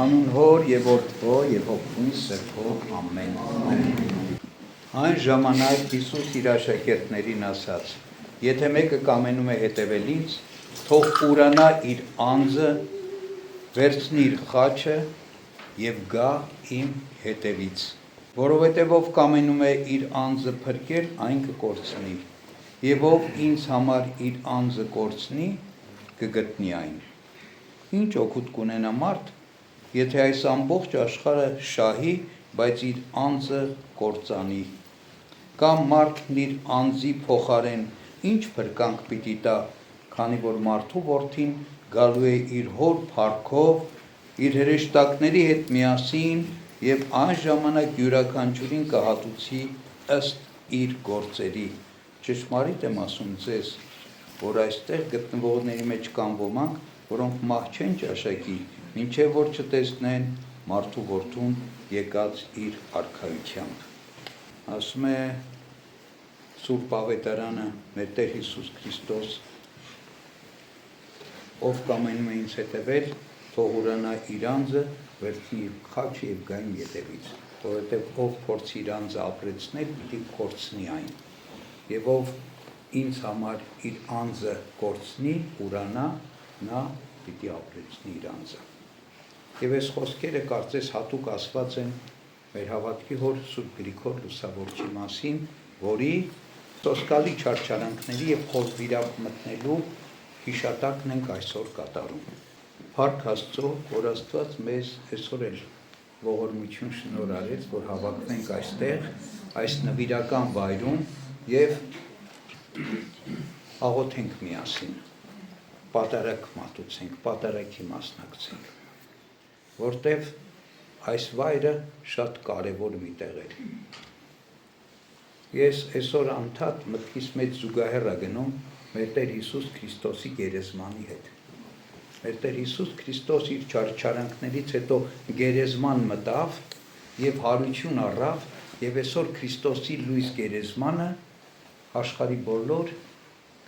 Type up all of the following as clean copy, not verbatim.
Հանուն Հոր և Որդու և Հոգու Սրբո ամեն։ Այն ժամանակ Հիսուս իր աշակերտներին ասաց. եթե մեկը կամենում է հետևել ինձ, թող ուրանա իր անձը, վերցնի իր խաչը և գա իմ հետևից, որովհետև ով կամենում է իր անձը փրկել, այն կկորցնի, և ով ինձ համար իր անձը կորցնի, կգտնի այն։ Ինչ օգուտ կունենա մարդ, եթե այս ամբողջ աշխարհը շահի, բայց իր անձը կործանի, կամ մարդն իր անձի փոխարեն ինչ փրկանք պիտի տա, քանի որ մարդու որդին գալու է իր հոր փառքով, իր հրեշտակների հետ միասին, և այն ժամանակ յուրաքանչյուրին կհատուցի ըստ իր գործերի։ Ճշմարիտ եմ ասում ձեզ, որ այստեղ գտնվողների մեջ կան ոմանք, որոնք մահ չեն ճաշակի, մինչև որ չտեսնեն մարդու որդուն եկած իր արքայությամբ։ Ասում է Սուրբ Ավետարանը, մեր Տեր Հիսուս Քրիստոս, ով կամենում է ինձ հետևել, թող ուրանա իր անձը, վերցնի իր խաչը և գա իմ ետևից, որովհետև ով փորձի իր անձը ապրեցնել, պիտի կորցնի այն, և ով ինձ համար իր անձը կորցնի, ուրանա, նա պիտի ապրեցնի իր անձը։ Եվ այս խոսքերը կարծես հատուկ ասված են մեր հավատքի հոր Սուրբ Գրիգոր Լուսավորչի մասին, որի սոսկալի չարչարանքների և խորվիրապ մտնելու հիշատակն ենք այսօր կատարում։ Փառք Աստծո, որ Աստված մեզ այսօր էլ ողորմություն շնորհ արեց, որ հավաքվենք այստեղ, այս նվիրական վայրում և աղոթենք միասին, պատարագ մատուցենք, պատարագի մասնակցենք, որտև այս վայրը շատ կարևոր մի տեղ է։ Ես այսօր անդադ մտքիս մեջ զուգահեռ գնում մեր Տեր Հիսուս Քրիստոսի գերեզմանի հետ։ Մեր Տեր Հիսուս Քրիստոս իր չարչարանքներից հետո գերեզման մտավ և հարություն առավ, և այսօր Քրիստոսի լույս գերեզմանը աշխարհի բոլոր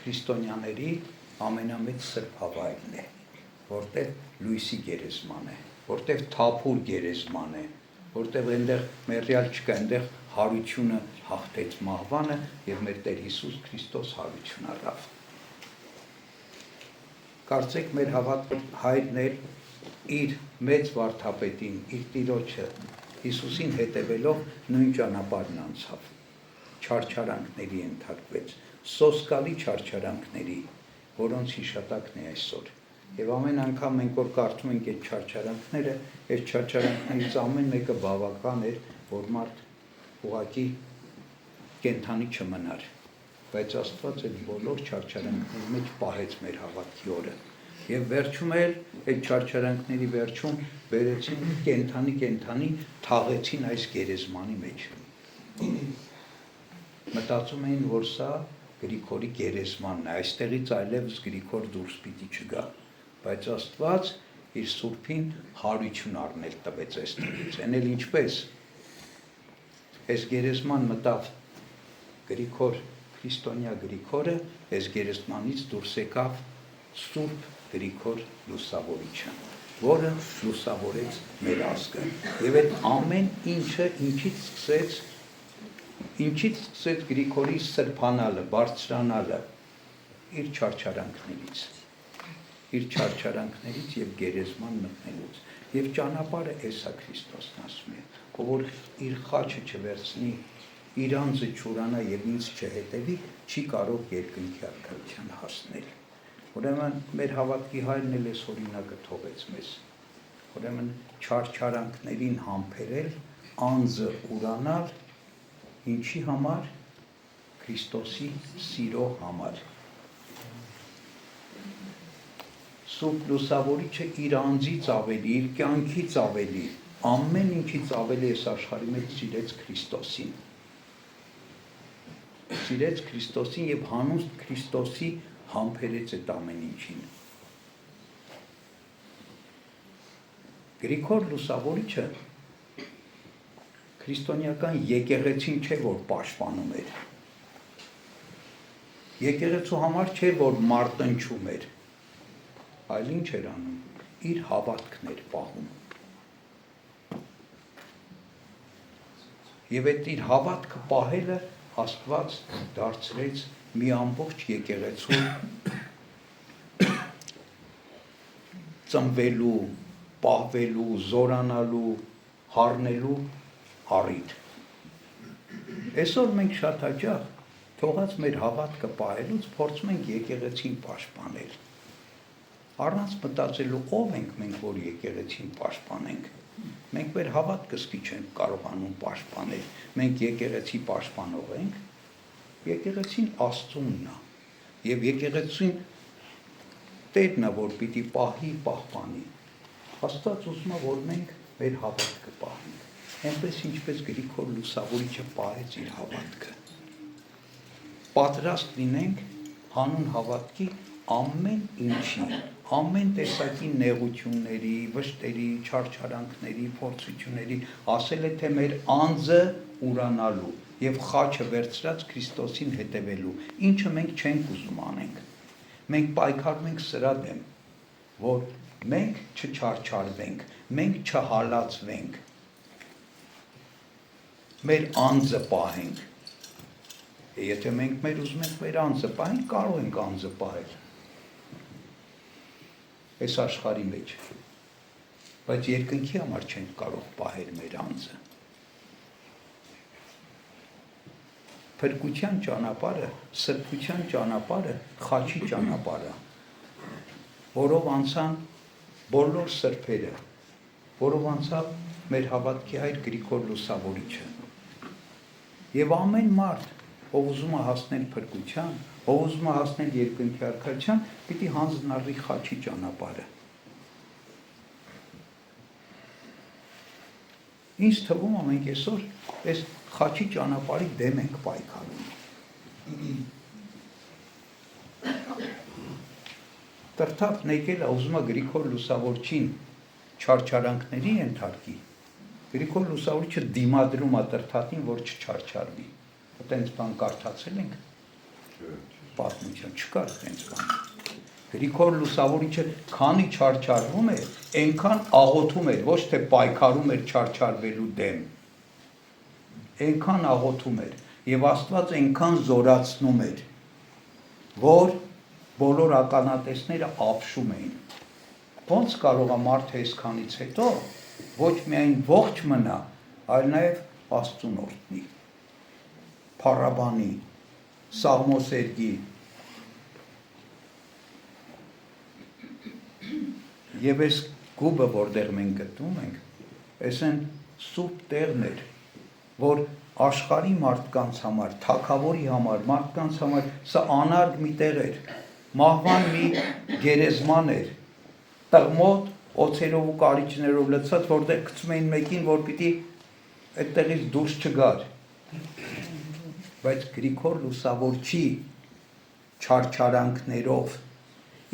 քրիստոնյաների ամենամեծ սրբավայրն է, որտեղ լույսի գերեզման է, որտեղ թափուր գերեզման է, որտեղ այնտեղ մեռյալ չկա, այնտեղ հարությունը հաղթեց մահվանը և մեր Տեր Հիսուս Քրիստոս հարություն առավ։ Կարծեք մեր հավատքի հայրն էլ իր մեծ վարդապետին, իր տիրոջը Հիսուսին հետևելով նույն ճանապարհն անցավ, չարչարանքների ենթարկվեց, սոսկալի չարչարանքների, որոնց հիշատակն է այսօր։ Եվ ամեն անգամ մենք որ կարդում ենք այդ չարչարանքները, այս չարչարանքներից ամեն մեկը բավական էր, որ մարդ ուղղակի կենդանի չմնար, բայց Աստված այդ բոլոր չարչարանքների մեջ պահեց մեր հավատքի օրը։ Եվ վերջում էլ այդ չարչարանքների վերջում բերեցին կենդանի թաղեցին այս գերեզմանի մեջ։ Մտածում էին, որ սա Գրիգորի գերեզմանն է, այստեղից այլևս Գրիգոր դուրս պիտի չգա, բայց Աստված իր սուրբին հարություն առնել տվեց այստեղից։ Էն էլ ինչպես։ Այս գերեզման մտավ Գրիգոր, քրիստոնյա Գրիգորը, այս գերեզմանից դուրս եկավ Սուրբ Գրիգոր Լուսավորիչը, որը լուսավորեց մեր ազգը։ Եվ այդ ամեն ինչը ինչից սկսեց Գրիգորի սրբանալը, բարձրանալը իր չարչարանքներից և գերեզման մտնելուց։ Եվ ճանապարհը էսա Քրիստոսն ասում է, ով որ իր խաչը չվերցնի, իր անձը չուրանա և ինձ չհետևի, չի կարող երկնքի արքայության հասնել։ Ուրեմն մեր հավատքի հայրն էլ այս օրինակը թողեց մեզ։ Ուրեմն չարչարանքներին համբերել, անձը ուրանալ, ինչի համար, Քրիստոսի սիրո համար։ Սուրբ Լուսավորիչը իր անձից ավելի, իր կյանքից ավելի, ամեն ինչից ավելի այս աշխարհի մեջ սիրեց Քրիստոսին։ Սիրեց Քրիստոսին և հանուն Քրիստոսի համբերեց այդ ամեն ինչին։ Գրիգոր Լուսավորիչը քրիստոնեական եկեղեցին չէ, որ պաշտպանում էր։ Եկեղեցու համար չէ, որ մարտնչում էր, այլ ինչ էր անում, իր հավատքն էր պահում, Եվ այդ իր հավատքը պահելը Աստված դարձրեց մի ամբողջ եկեղեցու ծնվելու, պահվելու, զորանալու, հառնելու առիթ։ Այսօր մենք շատ հաճախ թողած մեր հավատքը պահելուց փորձում ենք եկեղեցին պաշտպանել։ Առանց մտածելու ով ենք մենք, որ եկեղեցին պաշտպանենք։ Մենք մեր հավատքը սկի չենք կարողանում պաշտպանել։ Մենք եկեղեցի պաշտպանող ենք։ Եկեղեցին Աստծունն է։ Եվ եկեղեցին Տերն է, որ պիտի պահի, պահպանի։ Աստված ուզում է, որ մենք մեր հավատքը պահենք։ Այնպես ինչպես Գրիգոր Լուսավորիչը պահեց իր հավատքը։ Պատրաստ լինենք հանուն հավատքի ամեն ինչի, ամեն տեսակի նեղությունների, վշտերի, չարչարանքների, փորձությունների, ասել է, թե մեր անձը ուրանալու եւ խաչը վերցրած Քրիստոսին հետևելու, ինչը մենք չենք ուզում անենք։ Մենք պայքարում ենք սրա դեմ, որ մենք չչարչարվենք, մենք չհալածվենք, մեր անձը պահենք։ Եթե մենք մեր ուզում ենք մեր անձը պահենք, կարող ենք անձը պահել այս աշխարհի մեջ, բայց երկնքի համար չենք կարող պահել մեր անձը։ Փրկության ճանապարհը, սրբության ճանապարհը խաչի ճանապարհը, որով անցան բոլոր սրբերը, որով անցավ մեր հավատքի հայր Գրիգոր Լուսավորիչը։ Եվ ամեն մարդ, ով ուզում է հասնել փրկության, ով ուզում է հասնել երկնքի արքայության, պիտի հանձնարարի խաչի ճանապարհը։ Ինձ թվում է մենք այսօր այս խաչի ճանապարհի դեմ ենք պայքարում։ Տրթափն եկել է ուզում է Գրիգոր Լուսավորչին չարչարանքների ենթարկի։ Գրիգոր Լուսավորիչը դիմադրում է տրթափին, որ չչարչարվի։ Այդպես բան կարդացել ենք պատմություն, չկար այդպես բան։ Գրիգոր Լուսավորիչը քանի չարչարվում էր, այնքան աղոթում էր, ոչ թե պայքարում էր չարչարվելու դեմ։ Այնքան աղոթում էր եւ Աստված այնքան զորացնում էր, որ բոլոր ականատեսները ապշում էին։ Ոնց կարող է մարդը այսքանից հետո ոչ միայն ողջ մնա, այլ նաեւ Աստծուն օրհնի, փառաբանի, սաղմոսերգի։ Եվ այս գուբը, որտեղ մենք գտնում ենք, այս են սուրբ տեղներ, որ աշխարհի մարդկանց համար, թագավորի համար, մարդկանց համար սա անարգ մի տեղ էր, մահվան մի գերեզման էր, տղմոտ օձերով ու կարիճներով լցած, որտեղ գցում էին մեկին, որ պիտի այդտեղից դուրս չգար։ Բայց Գրիգոր Լուսավորչի չարչարանքներով,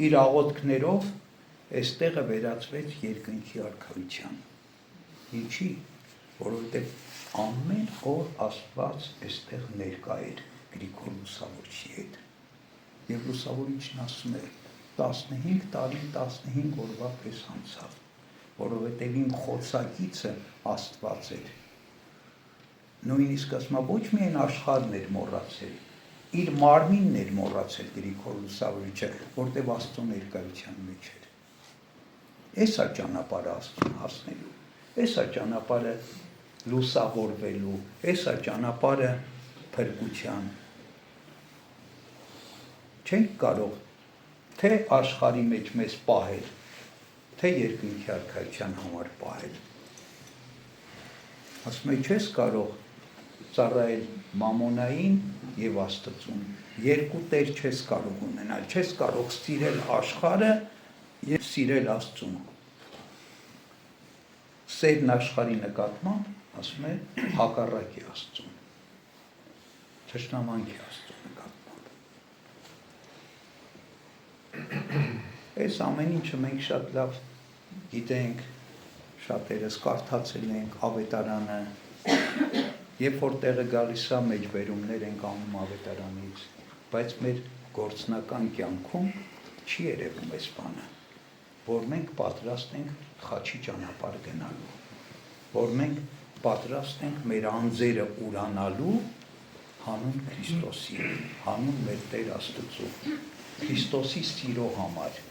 իր աղոթքներով այստեղը վերածվեց երկնքի արքայության։ Ինչի՞, որովհետև ամեն օր Աստված այստեղ ներկա էր Գրիգոր Լուսավորչի հետ։ Եվ Լուսավորիչն ասում է. 15 տարի 15 օրվա պես անցավ, որովհետև իմ խոցակիցը Աստված էր։ Նույնիսկ ասում է, ոչ միայն աշխարհն էր մոռացել, իր մարմինն էր մոռացել Գրիգոր Լուսավորիչը, որտեղ Աստծո ներկայության մեջ էր։ Էս է ճանապարհը Աստծուն հասնելու, էս է ճանապարհը լուսավորվելու, էս է ճանապարհը փրկության։ Չենք կարող թե աշխարհի մեջ մեզ պահել, թե երկնքի արքայության համար պահել։ Ասում է, չես կարող ծառայել մամոնային եւ Աստծուն։ Երկու տեր չես կարող ունենալ, չես կարող սիրել աշխարհը եւ սիրել Աստծուն։ Սերն աշխարհի նկատմամբ, ասում է, հակառակ է Աստծուն։ Թշնամանք է Աստծու նկատմամբ։ Այս ամեն ինչը մենք շատ լավ գիտենք, շատերս կարդացել ենք Ավետարանը, երբ որ տեղը գալիս է, մեջբերումներ ենք անում Ավետարանից, բայց մեր գործնական կյանքում չի երևում այս բանը, որ մենք պատրաստ ենք խաչի ճանապարհ գնալու, որ մենք պատրաստ ենք մեր անձերը ուրանալու հանուն Քրիստոսի, հանուն մեր Տեր Աստծու, Քրիստոսի սիրո համար,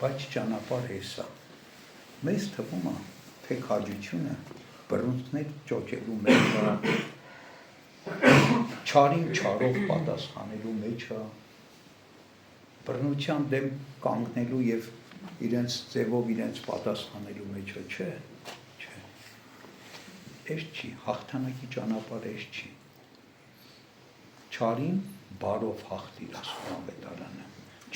բայց ճանապարհը էսա։ Մեզ թվում է, թե քաջությունը բռունցքներ ճոճելու մեջ է, չարին չարով պատասխանելու մեջ է, բռնության դեմ կանգնելու եւ իրենց ձևով իրենց պատասխանելու մեջ է, չէ։ Էս չի, հաղթանակի ճանապարհը էս չի։ Չարին բարով հաղթիր, ասում ավետարանը։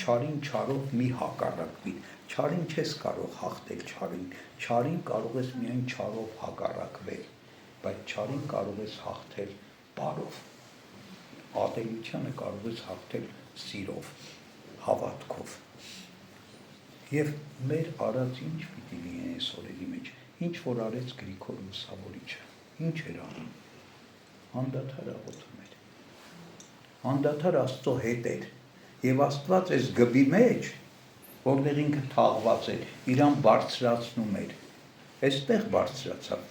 Չարին չարով մի հակառակվի։ Չարին չես կարող հաղթել չարին։ Չարին կարող ես միայն չարով հակառակվել, բայց չարին կարող ես հաղթել բարով։ Ատելությանը կարող ես հաղթել սիրով, հավատքով։ Եվ մեր արած ինչ պիտի լինի այս օրերի մեջ, ինչ որ արեց Գրիգոր Լուսավորիչը, ինչ էր անում, անդադար աղոթում էր, անդադար Աստծո հետ էր, եւ Աստված այս գբի մեջ, որտեղ ինքը թաղված էր, իրան բարձրացնում էր, այստեղ բարձրացավ,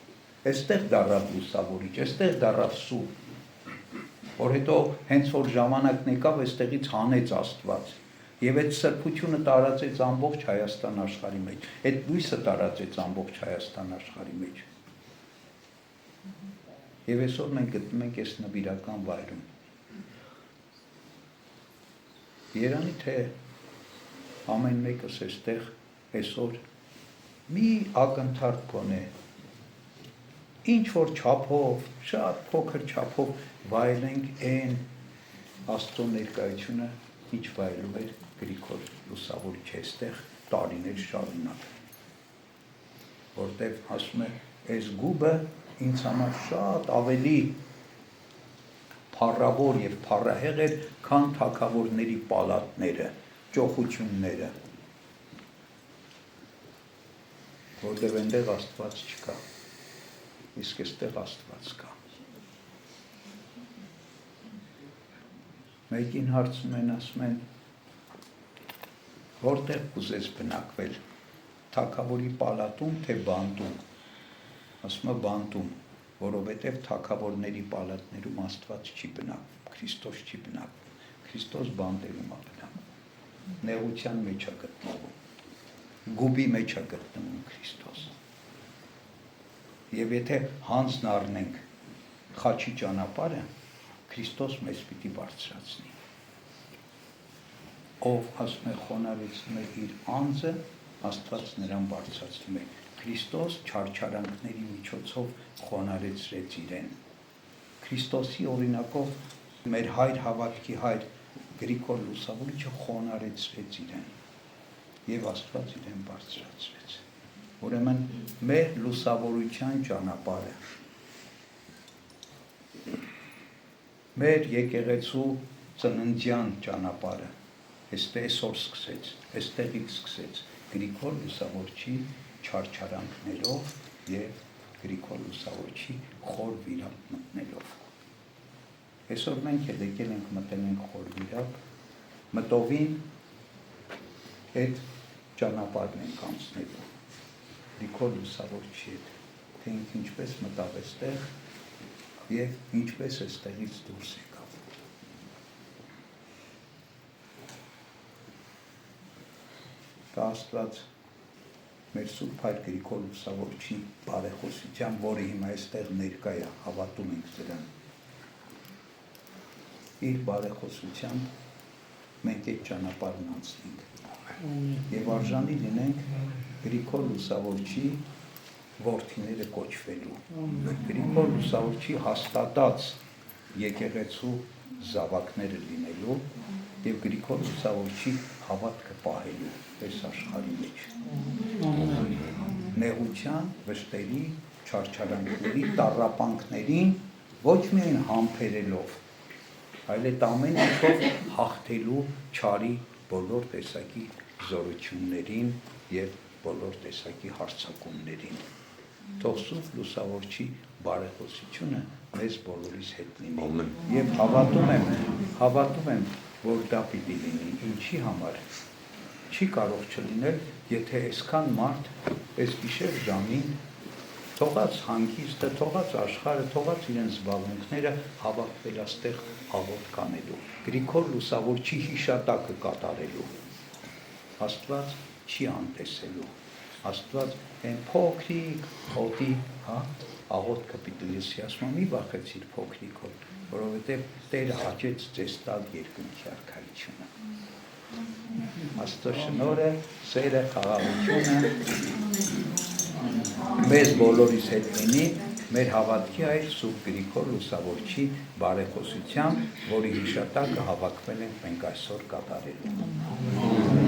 այստեղ դառավ Լուսավորիչ, այստեղ դառավ սուրբ, որ հետո հենց որ ժամանակն եկավ, այստեղից հանեց Աստված։ Եվ այդ սրբությունը տարածեց ամբողջ Հայաստան աշխարհի մեջ, այդ լույսը տարածեց ամբողջ Հայաստան աշխարհի մեջ։ Եվ այսօր մենք գտնում ենք այս նվիրական վայրում։ Երանի թե ամեն մեկս այստեղ այսօր մի ակնթարթ կոնե, ինչ որ չափով, շատ փոքր չափով վայելենք այն Աստծո ներկայությունը, ինչ վայելում էր Գրիգոր Լուսավորիչը այստեղ տարիներ շարունակ, որտև ասում է, այս գուբը ինձ համար շատ ավելի փառավոր եւ փառահեղ էր, քան թագավորների պալատները, ճոխությունները, որտև այնտեղ Աստված չկա, իսկ այստեղ Աստված կա։ Մեկին հարցում են, ասում են, որտեղ կուզես բնակվել, թագավորի պալատում, թե բանտում, ասում է բանտում, որովհետև թագավորների պալատներում Աստված չի բնակվում, Քրիստոս չի բնակվում, Քրիստոս բանտերում է բնակվում, նեղության մեջ է գտնվում, գուբի մեջ է գտնվում Քրիստոս։ Եվ եթե հանձն առնենք խաչի ճանապարհը, Քրիստոս մեզ պիտի բարձրացնի։ Ով ասում է խոնարհեցնում է իր անձը, Աստված նրան բարձրացնում է։ Քրիստոս չարչարանքների միջոցով խոնարհեցրեց իրեն։ Քրիստոսի օրինակով մեր հայր հավատքի հայր Գրիգոր Լուսավորիչը խոնարհեցրեց իրեն եւ Աստված իրեն բարձրացրեց։ Ուրեմն մեր լուսավորության ճանապարհը, մեր եկեղեցու ծննդյան ճանապարհը այսօր սկսեց, այստեղից սկսեց Գրիգոր Լուսավորչի չարչարանքներով եւ Գրիգոր Լուսավորչի խոր վիրապ մտնելով։ Այսօր մենք էլ եկել ենք մտել ենք խոր վիրապ, մտովին այդ ճանապարհն ենք անցնելու Գրիգոր Լուսավորչի հետ, թե ինքը ինչպես մտավ այստեղ եւ ինչպես այստեղից դուրս եկավ։ Դա Աստված մեր Սուրբ Հայր Գրիգոր Լուսավորչի բարեխոսությամբ, որը հիմա այստեղ ներկա է, հավատում ենք դրան, իր բարեխոսությամբ մենք այդ ճանապարհն անցնենք եւ արժանի լինենք Գրիգոր Լուսավորչի որդիները կոչվելու, Գրիգոր Լուսավորչի հաստատած եկեղեցու զավակները լինելու եւ Գրիգոր Լուսավորչի հավատքը պահելու այս աշխարհի մեջ։ Նեղության, վշտերի, չարչարանքների, տառապանքներին ոչ միայն համբերելով, այլ այդ ամեն ինչով հաղթելու չարի բոլոր տեսակի զորություններին եւ բոլոր տեսակի հարձակումներին։ Թող Սուրբ Լուսավորչի բարեխոսությունը մեզ բոլորիս հետ լինի։ Եվ հավատում եմ, որ դա պիտի լինի, ինչի համար չի կարող չլինել, եթե այսքան մարդ այս գիշեր ժամին թողած հանգիստը, թողած աշխարհը, թողած իրենց զբաղմունքները հավաքվել աստեղ աղոտ կանելու, Գրիգոր Լուսավորչի հիշատակը կատարելու, Աստված չի անտեսելու, Աստված այն փոքրիկ հոտի, աղոտ կապիտուլյասի ասում, մի վախեցիր փոքրիկ հոտ, որովհետև Տերը հաճեց ձեզ տալ երկնքի արքայությունը։ Աստծո շնորհը, սերը, խաղաղությունը մեզ բոլորիս հետ լինի, մեր հավատքի այր Սուրբ Գրիգոր Լուսավորչի բարեխոսությամբ, որի հիշատակը հավաքվել ենք մենք այսօր կատարելու։